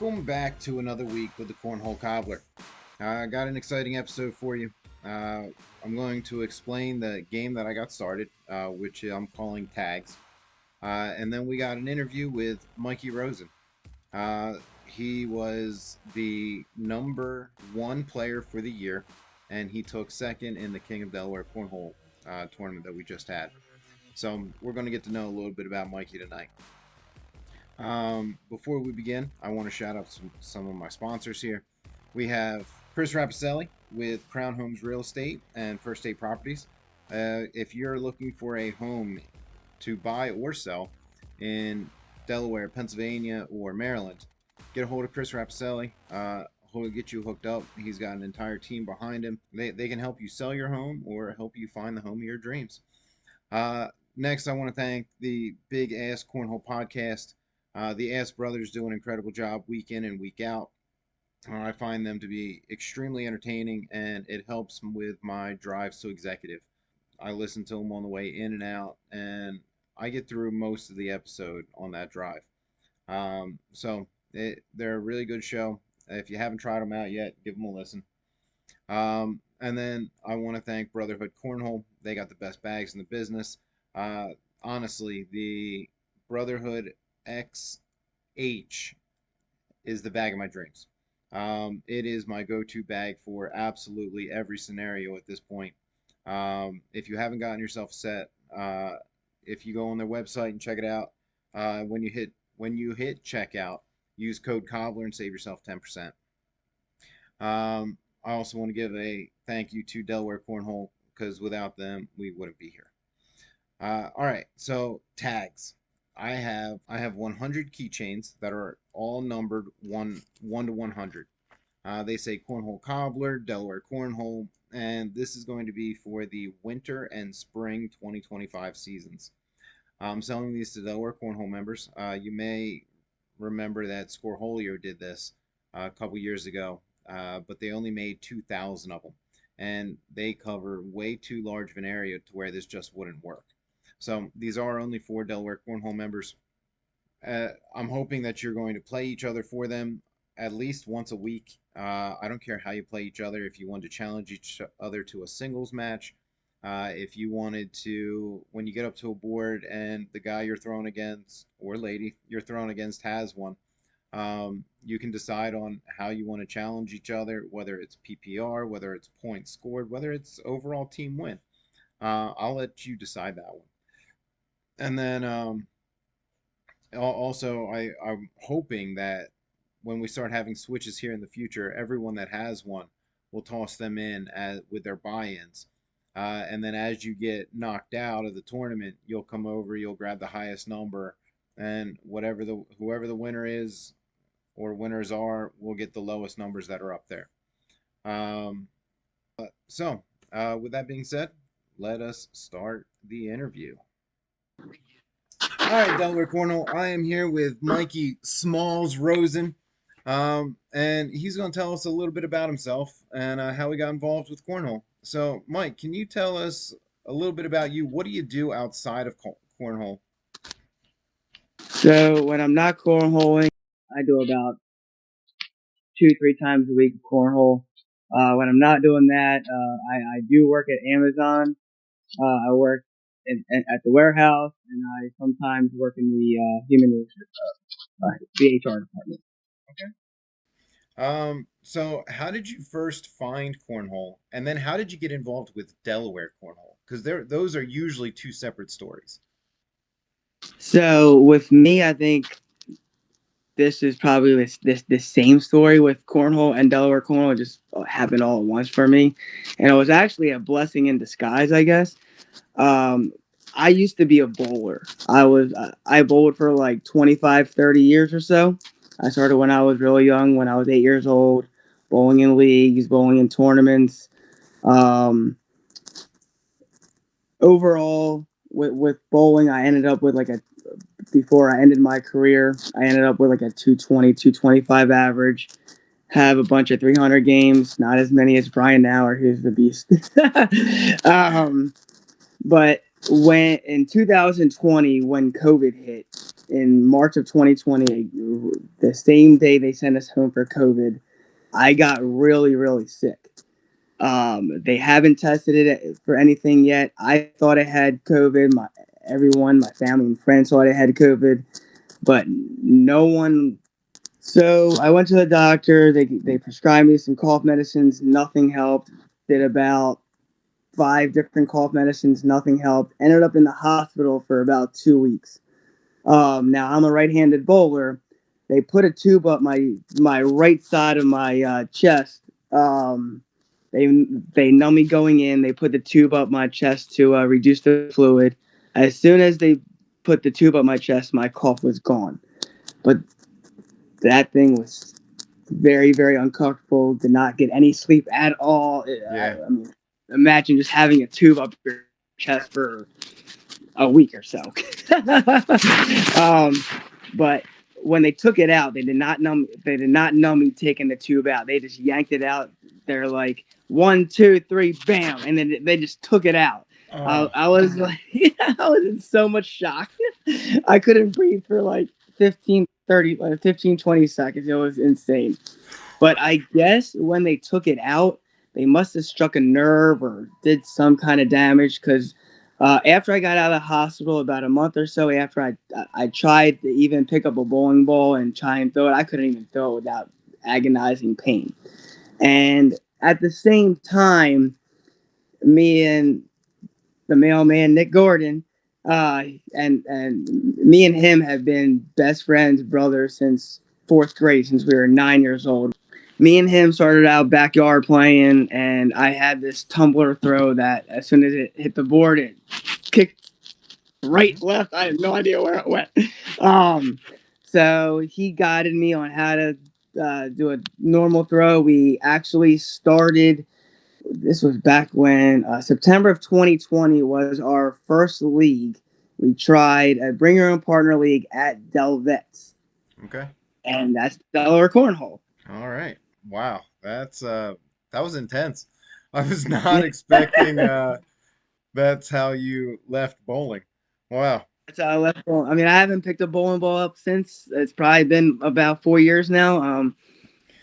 Welcome back to another week with the Cornhole Cobbler. I got an exciting episode for you. I'm going to explain the game that I got started, which I'm calling Tags. And then we got an interview with Mikey Rosen. He was the number one player for the year, and he took second in the King of Delaware Cornhole tournament that we just had. So we're going to get to know a little bit about Mikey tonight. Before we begin, I want to shout out some of my sponsors here. We have Chris Rapicelli with Crown Homes Real Estate and First State Properties. If you're looking for a home to buy or sell in Delaware, Pennsylvania, or Maryland, get a hold of Chris Rapicelli. He'll get you hooked up. He's got an entire team behind him. They can help you sell your home or help you find the home of your dreams. Next, I want to thank the Big Asp Cornhole Podcast. The Asp brothers do an incredible job week in and week out. I find them to be extremely entertaining, and it helps with my drives to executive. I listen to them on the way in and out, and I get through most of the episode on that drive. They're a really good show. If you haven't tried them out yet, give them a listen. And then I want to thank Brotherhood Cornhole. They got the best bags in the business. Honestly, the Brotherhood XH is the bag of my dreams. It is my go-to bag for absolutely every scenario at this point. If you haven't gotten yourself a set, if you go on their website and check it out, when you hit checkout, use code Cobbler and save yourself 10%. I also want to give a thank you to Delaware Cornhole, because without them, we wouldn't be here. All right, so tags. I have 100 keychains that are all numbered 1 to 100. They say Cornhole Cobbler, Delaware Cornhole, and this is going to be for the winter and spring 2025 seasons. I'm selling these to Delaware Cornhole members. You may remember that Scoreholio did this a couple years ago, but they only made 2,000 of them, and they cover way too large of an area to where this just wouldn't work. So these are only for Delaware Cornhole members. I'm hoping that you're going to play each other for them at least once a week. I don't care how you play each other. If you want to challenge each other to a singles match, if you wanted to, when you get up to a board and the guy you're throwing against, or lady you're throwing against, has one, you can decide on how you want to challenge each other, whether it's PPR, whether it's points scored, whether it's overall team win. I'll let you decide that one. And then also, I'm hoping that when we start having switches here in the future, everyone that has one will toss them in with their buy-ins. And then as you get knocked out of the tournament, you'll come over, you'll grab the highest number, and whoever the winner is or winners are will get the lowest numbers that are up there. With that being said, let us start the interview. All right, Delaware Cornhole. I am here with Mikey Smalls Rosen, and he's going to tell us a little bit about himself and how he got involved with cornhole. So, Mike, can you tell us a little bit about you? What do you do outside of cornhole? So when I'm not cornholing, I do about 2-3 times a week of cornhole. When I'm not doing that, I do work at Amazon. I work at the warehouse, and I sometimes work in the human the HR department. Okay. So how did you first find cornhole, and then how did you get involved with Delaware Cornhole? Because those are usually two separate stories. So with me, I think this is probably the same story with cornhole and Delaware Cornhole. It just happened all at once for me, and it was actually a blessing in disguise, I guess. I used to be a bowler. I bowled for like 25, 30 years or so. I started when I was really young, when I was 8 years old, bowling in leagues, bowling in tournaments. Overall, with bowling, I ended up with before I ended my career, I ended up with like a 220, 225 average. Have a bunch of 300 games, not as many as Brian Nauer, who's the beast. But when in 2020, when COVID hit, in March of 2020, the same day they sent us home for COVID, I got really, really sick. They haven't tested it for anything yet. I thought I had COVID. Everyone, my family and friends thought I had COVID, but no one. So I went to the doctor. They prescribed me some cough medicines. Nothing helped. Did about 5 different cough medicines. Nothing helped. Ended up in the hospital for about 2 weeks. Now I'm a right-handed bowler. They put a tube up my right side of my chest. They they numb me going in. They put the tube up my chest to reduce the fluid. As soon as they put the tube up my chest, my cough was gone. But that thing was very, very uncomfortable. Did not get any sleep at all. Yeah. I mean, imagine just having a tube up your chest for a week or so. um, but when they took it out, they did not numb. They did not numb me taking the tube out. They just yanked it out. They're like 1, 2, 3, bam, and then they just took it out. I was like, I was in so much shock. I couldn't breathe for like 15, 20 seconds. It was insane. But I guess when they took it out, they must have struck a nerve or did some kind of damage because after I got out of the hospital, about a month or so after I tried to even pick up a bowling ball and try and throw it, I couldn't even throw it without agonizing pain. And at the same time, me and the mailman Nick Gordon, and me and him have been best friends, brothers since fourth grade, since we were 9 years old. Me and him started out backyard playing, and I had this tumbler throw that as soon as it hit the board, it kicked right, left. I have no idea where it went. Um, so he guided me on how to do a normal throw. We actually started. This was back when September of 2020 was our first league. We tried a bring your own partner league at Delvets, Okay. and that's Delaware Cornhole. All right. Wow. That was intense. I was not expecting that's how you left bowling. Wow. That's how I left. I mean, I haven't picked a bowling ball up since. It's probably been about 4 years now.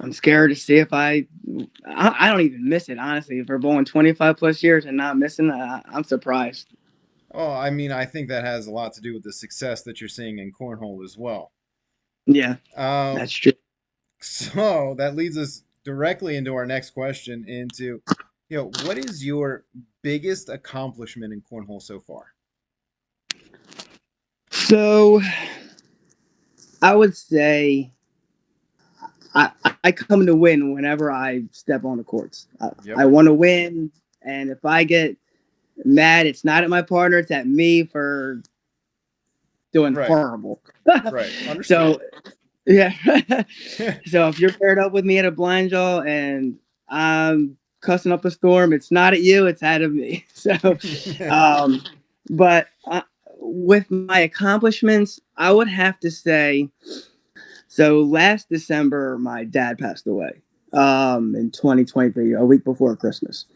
I'm scared to see if I don't even miss it, honestly. For bowling 25 plus years and not missing, I'm surprised. Oh, I mean, I think that has a lot to do with the success that you're seeing in cornhole as well. Yeah, Um, that's true. so that leads us directly into our next question into, what is your biggest accomplishment in cornhole so far? So I would say I come to win whenever I step on the courts. Yep. I want to win, and if I get mad, it's not at my partner; it's at me for doing Right. horrible. Right. Understood. So yeah. So if you're paired up with me at a blind jaw and I'm cussing up a storm, it's not at you, it's out of me. So, um, but with my accomplishments, I would have to say, so last December, my dad passed away in 2023, a week before Christmas.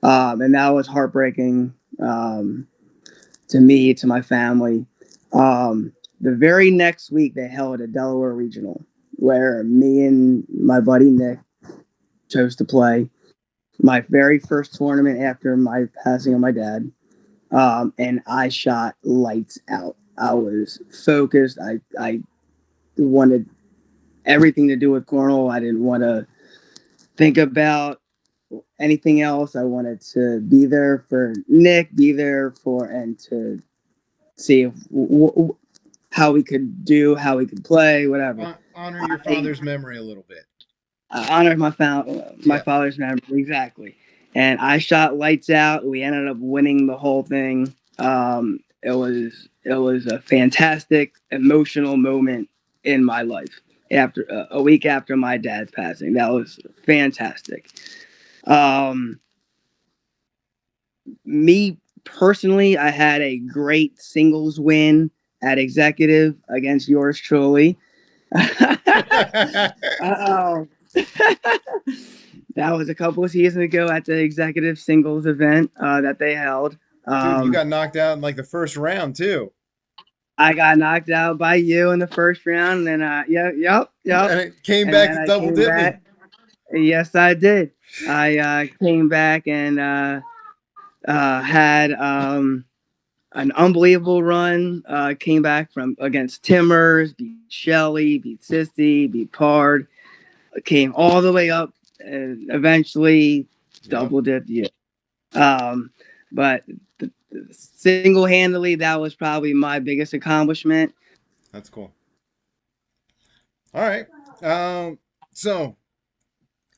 And that was heartbreaking to me, to my family. The very next week, they held a Delaware Regional where me and my buddy Nick chose to play my very first tournament after my passing of my dad. And I shot lights out. I was focused. I wanted everything to do with cornhole. I didn't want to think about anything else. I wanted to be there for Nick, be there for, and to see if, how we could do, how we could play, whatever. Honor your father's memory a little bit. I honored my Yeah. father's memory exactly, and I shot lights out. We ended up winning the whole thing. It was a fantastic emotional moment in my life after a week after my dad's passing. That was fantastic. Um, Me personally, I had a great singles win at Executive against yours truly. Um, that was a couple of seasons ago at the Executive Singles event that they held. Dude, you Um, got knocked out in like the first round too. I got knocked out by you in the first round, and then And yep, it came and back then to I double came dip me. back. Yes, I did. I came back and had an unbelievable run. Came back from against Timbers, beat Shelley, beat Sissy, beat Pard. Came all the way up, and eventually Yep, double dipped you. But single handedly, that was probably my biggest accomplishment. that's cool. All right. Um, so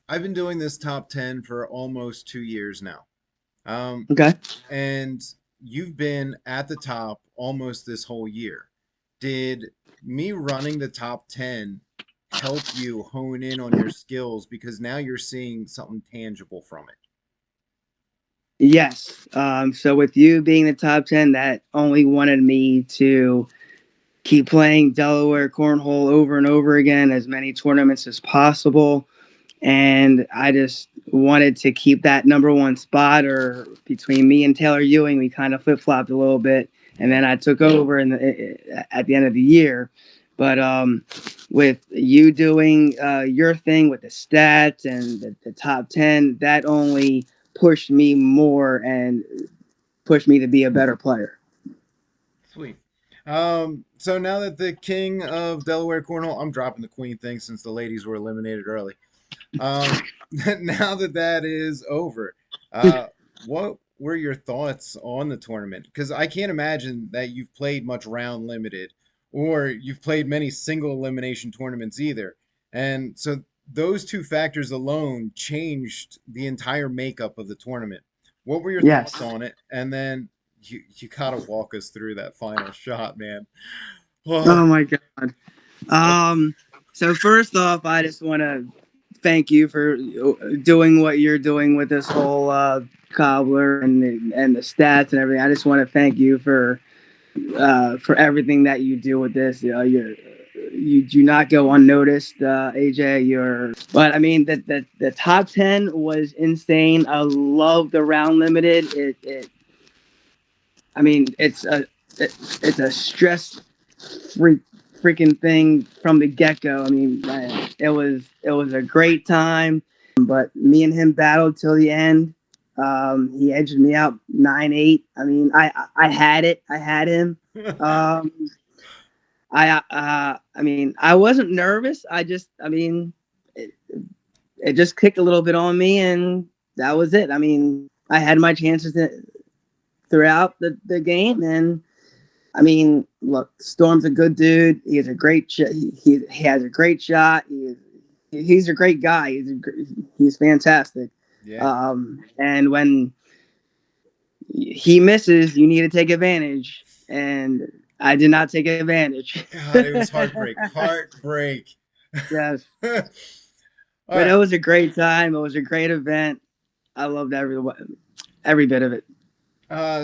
I've been doing this top 10 for almost 2 years now. Um, Okay. and you've been at the top almost this whole year. Did me running the top 10 help you hone in on your skills because now you're seeing something tangible from it? Yes. So with you being the top 10, that only wanted me to keep playing Delaware Cornhole over and over again, as many tournaments as possible. And I just wanted to keep that number one spot. Or between me and Taylor Ewing, we kind of flip flopped a little bit, and Yeah. then I took over at the end of the year. But with you doing your thing with the stats and the top 10, that only pushed me more and pushed me to be a better player. Sweet. So now that the king of Delaware Cornhole, I'm dropping the queen thing since the ladies were eliminated early. Um, now that that is over, what were your thoughts on the tournament? Because I can't imagine that you've played much round limited or you've played many single elimination tournaments either. And so those two factors alone changed the entire makeup of the tournament. What were your thoughts Yes. on it? And then you gotta walk us through that final shot, man. Oh, Oh my God. that, Um, so first off, I just want to thank you for doing what you're doing with this whole cobbler and the stats and everything. I just want to thank you for everything that you do with this. You do not go unnoticed, AJ. But I mean, the top 10 was insane. I love the round limited. I mean, it's a stress free freaking thing from the get go. I mean, man, it was a great time. But me and him battled till the end. He edged me out 9-8. I mean, I had it. I had him. Um, I mean, I wasn't nervous. I mean, it just kicked a little bit on me, and that was it. I mean, I had my chances throughout the game, and I mean, look, Storm's a good dude. He has a great he has a great shot. He's a great guy. He's fantastic. yeah. And when he misses, you need to take advantage. And I did not take advantage. God, it was heartbreak. Heartbreak. Yes, All but it right. was a great time. It was a great event. I loved every bit of it.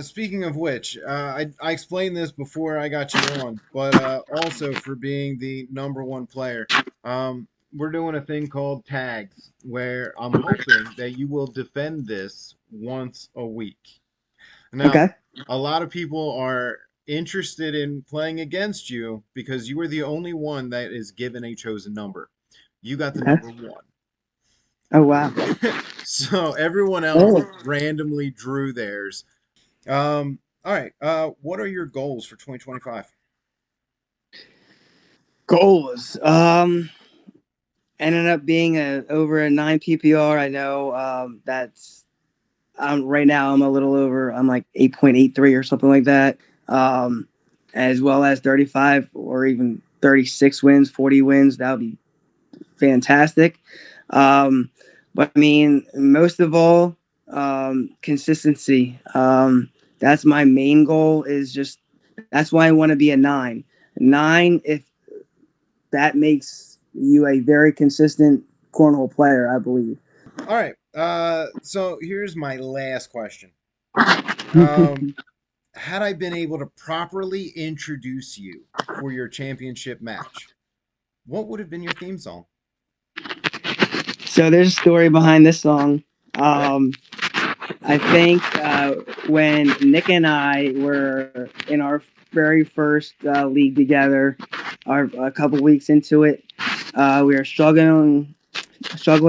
Speaking of which, I explained this before I got you on, but also for being the number one player, we're doing a thing called tags where I'm hoping that you will defend this once a week. Now, Okay. a lot of people are interested in playing against you because you are the only one that is given a chosen number. You got the Okay. number one. Oh wow. So everyone else Oh, randomly drew theirs. All right. What are your goals for 2025? goals. Ended up being over a 9 PPR. I know that's right now I'm a little over. I'm like 8.83 or something like that. Um, as well as 35 or even 36 wins, 40 wins. That would be fantastic. Um, but I mean, most of all, consistency. That's my main goal. Is just that's why I want to be a 9. 9, if that makes you a very consistent cornhole player, I believe. All right. So here's my last question. Um, had I been able to properly introduce you for your championship match, what would have been your theme song? So there's a story behind this song. Okay. Um, I think when Nick and I were in our very first league together, a couple weeks into it, we were struggling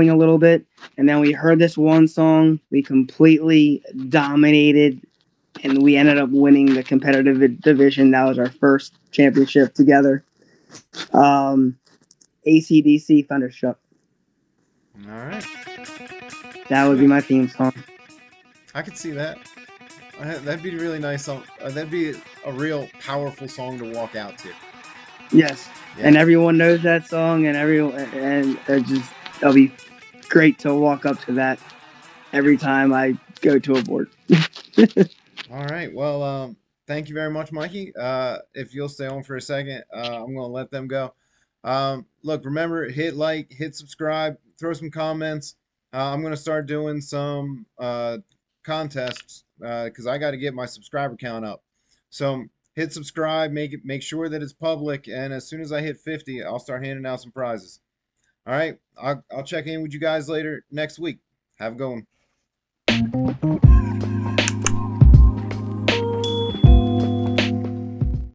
a little bit, and then we heard this one song. We completely dominated, and we ended up winning the competitive division. That was our first championship together. ACDC Thunderstruck. All right. That would be Yeah, my theme song. I could see that. That'd be really nice. That'd be a real powerful song to walk out to. Yes, and Yeah. everyone knows that song, and everyone and it'll be great to walk up to that every time I go to a board. All right. Well, thank you very much, Mikey. If you'll stay on for a second, I'm gonna let them go. Look, remember, hit like, hit subscribe, throw some comments. I'm gonna start doing some contests because I got to get my subscriber count up. So hit subscribe, make sure that it's public, and as soon as I hit 50, I'll start handing out some prizes. All right. I'll check in with you guys later next week. Have a good one.